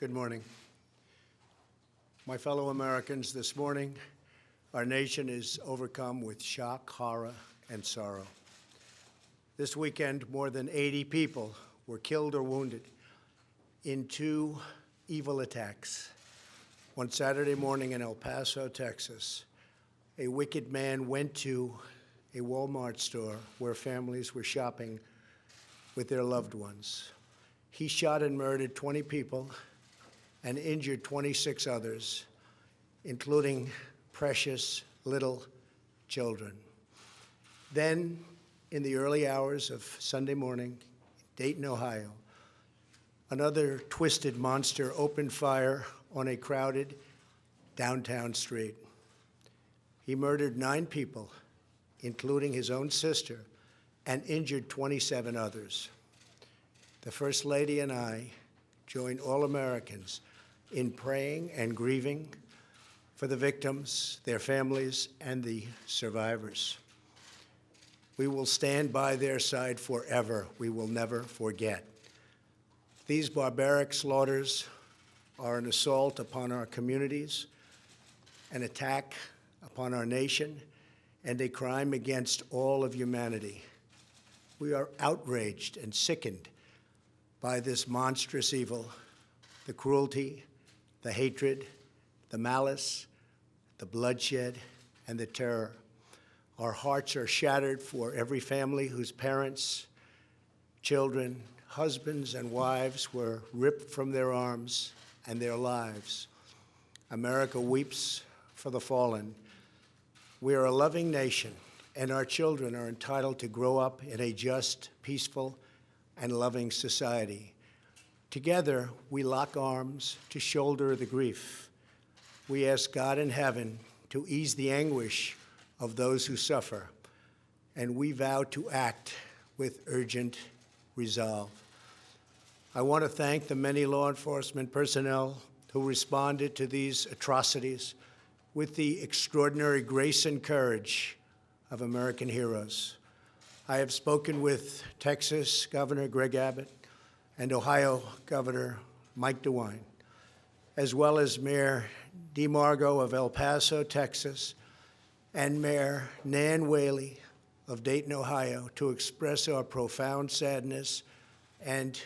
Good morning. My fellow Americans, this morning, our nation is overcome with shock, horror, and sorrow. This weekend, more than 80 people were killed or wounded in two evil attacks. On Saturday morning in El Paso, Texas, a wicked man went to a Walmart store where families were shopping with their loved ones. He shot and murdered 20 people and injured 26 others, including precious little children. Then, in the early hours of Sunday morning, Dayton, Ohio, another twisted monster opened fire on a crowded downtown street. He murdered 9 people, including his own sister, and injured 27 others. The First Lady and I join all Americans in praying and grieving for the victims, their families, and the survivors. We will stand by their side forever. We will never forget. These barbaric slaughters are an assault upon our communities, an attack upon our nation, and a crime against all of humanity. We are outraged and sickened by this monstrous evil, the cruelty, the hatred, the malice, the bloodshed, and the terror. Our hearts are shattered for every family whose parents, children, husbands, and wives were ripped from their arms and their lives. America weeps for the fallen. We are a loving nation, and our children are entitled to grow up in a just, peaceful, and loving society. Together, we lock arms to shoulder the grief. We ask God in heaven to ease the anguish of those who suffer, and we vow to act with urgent resolve. I want to thank the many law enforcement personnel who responded to these atrocities with the extraordinary grace and courage of American heroes. I have spoken with Texas Governor Greg Abbott and Ohio Governor Mike DeWine, as well as Mayor DeMargo of El Paso, Texas, and Mayor Nan Whaley of Dayton, Ohio, to express our profound sadness and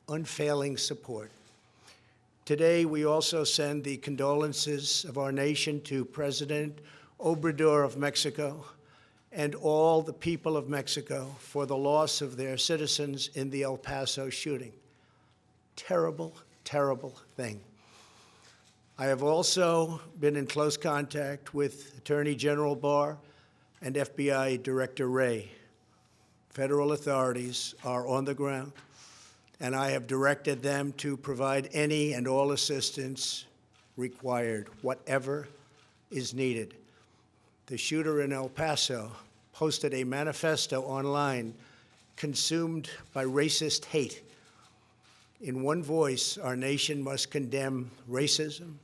unfailing support. Today, we also send the condolences of our nation to President Obrador of Mexico and all the people of Mexico for the loss of their citizens in the El Paso shooting. Terrible, terrible thing. I have also been in close contact with Attorney General Barr and FBI Director Wray. Federal authorities are on the ground, and I have directed them to provide any and all assistance required, whatever is needed. The shooter in El Paso posted a manifesto online consumed by racist hate. In one voice, our nation must condemn racism,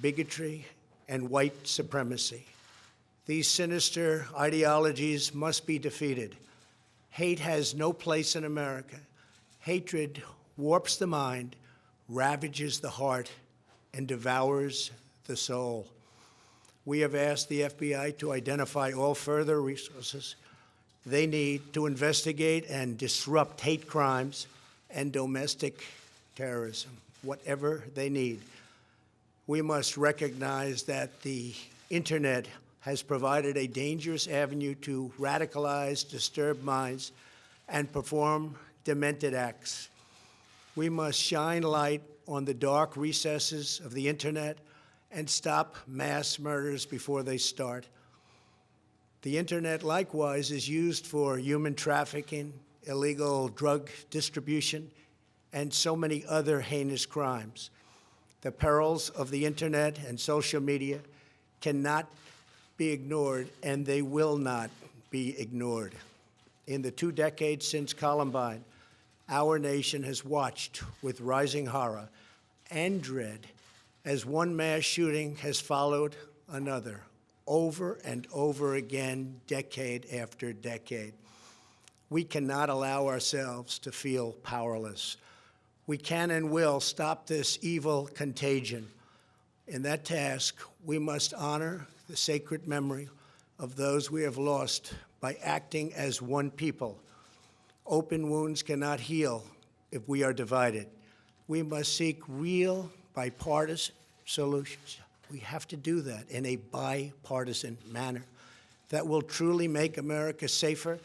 bigotry, and white supremacy. These sinister ideologies must be defeated. Hate has no place in America. Hatred warps the mind, ravages the heart, and devours the soul. We have asked the FBI to identify all further resources they need to investigate and disrupt hate crimes and domestic terrorism, whatever they need. We must recognize that the internet has provided a dangerous avenue to radicalize disturbed minds and perform demented acts. We must shine light on the dark recesses of the internet and stop mass murders before they start. The internet, likewise, is used for human trafficking, illegal drug distribution, and so many other heinous crimes. The perils of the internet and social media cannot be ignored, and they will not be ignored. In the 2 decades since Columbine, our nation has watched with rising horror and dread as one mass shooting has followed another, over and over again, decade after decade. We cannot allow ourselves to feel powerless. We can and will stop this evil contagion. In that task, we must honor the sacred memory of those we have lost by acting as one people. Open wounds cannot heal if we are divided. We must seek real bipartisan solutions. We have to do that in a bipartisan manner that will truly make America safer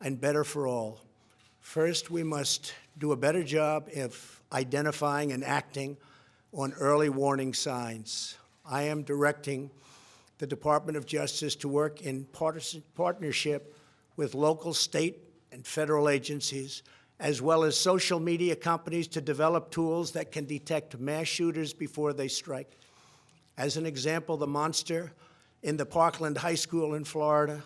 and better for all. First, we must do a better job of identifying and acting on early warning signs. I am directing the Department of Justice to work in partnership with local, state, and federal agencies, as well as social media companies, to develop tools that can detect mass shooters before they strike. As an example, the monster in the Parkland High School in Florida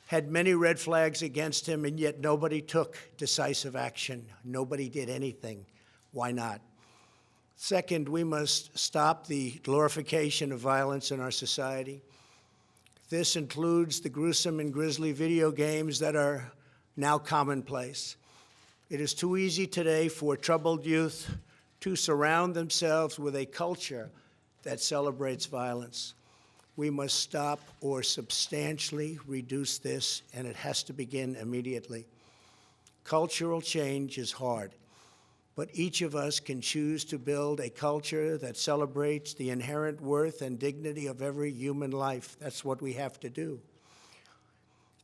had many red flags against him, and yet nobody took decisive action. Nobody did anything. Why not? Second, we must stop the glorification of violence in our society. This includes the gruesome and grisly video games that are now commonplace. It is too easy today for troubled youth to surround themselves with a culture that celebrates violence. We must stop or substantially reduce this, and it has to begin immediately. Cultural change is hard, but each of us can choose to build a culture that celebrates the inherent worth and dignity of every human life. That's what we have to do.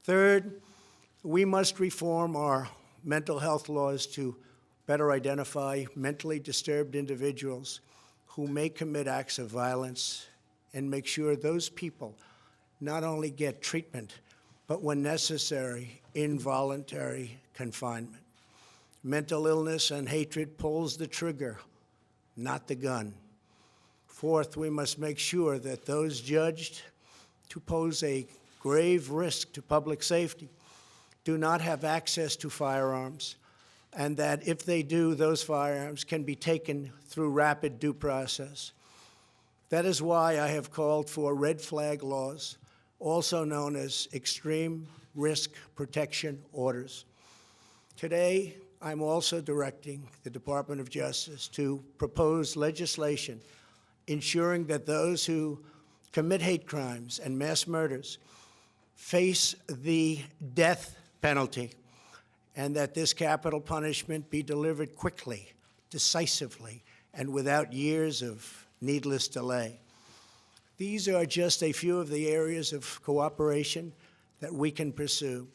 Third, we must reform our mental health laws to better identify mentally disturbed individuals who may commit acts of violence and make sure those people not only get treatment, but when necessary, involuntary confinement. Mental illness and hatred pulls the trigger, not the gun. Fourth, we must make sure that those judged to pose a grave risk to public safety do not have access to firearms, and that if they do, those firearms can be taken through rapid due process. That is why I have called for red flag laws, also known as extreme risk protection orders. Today, I'm also directing the Department of Justice to propose legislation ensuring that those who commit hate crimes and mass murders face the death penalty, and that this capital punishment be delivered quickly, decisively, and without years of needless delay. These are just a few of the areas of cooperation that we can pursue.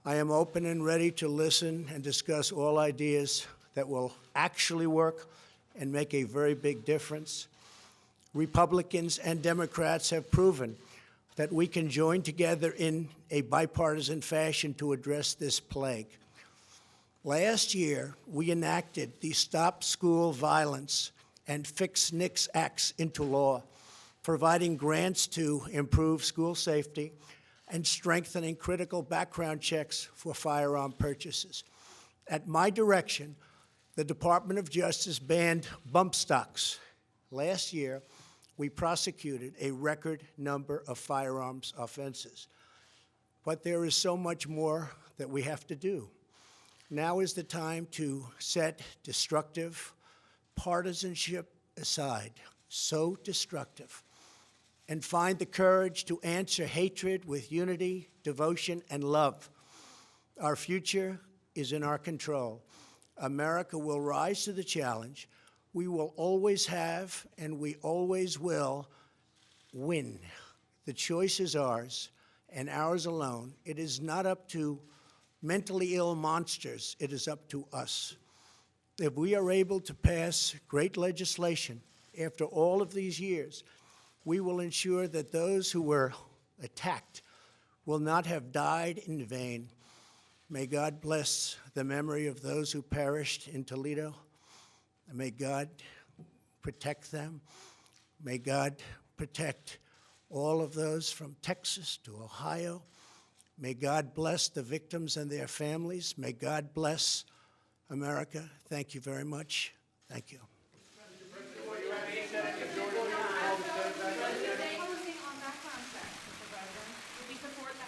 I am open and ready to listen and discuss all ideas that will actually work and make a very big difference. Republicans and Democrats have proven that we can join together in a bipartisan fashion to address this plague. Last year, we enacted the Stop School Violence and Fix NICS Acts into law, providing grants to improve school safety and strengthening critical background checks for firearm purchases. At my direction, the Department of Justice banned bump stocks. Last year, we prosecuted a record number of firearms offenses. But there is so much more that we have to do. Now is the time to set destructive partisanship aside, so destructive, and find the courage to answer hatred with unity, devotion, and love. Our future is in our control. America will rise to the challenge. We will always have, and we always will, win. The choice is ours, and ours alone. It is not up to mentally ill monsters. It is up to us. If we are able to pass great legislation after all of these years, we will ensure that those who were attacked will not have died in vain. May God bless the memory of those who perished in Toledo. And may God protect them. May God protect all of those from Texas to Ohio. May God bless the victims and their families. May God bless America. Thank you very much. Thank you.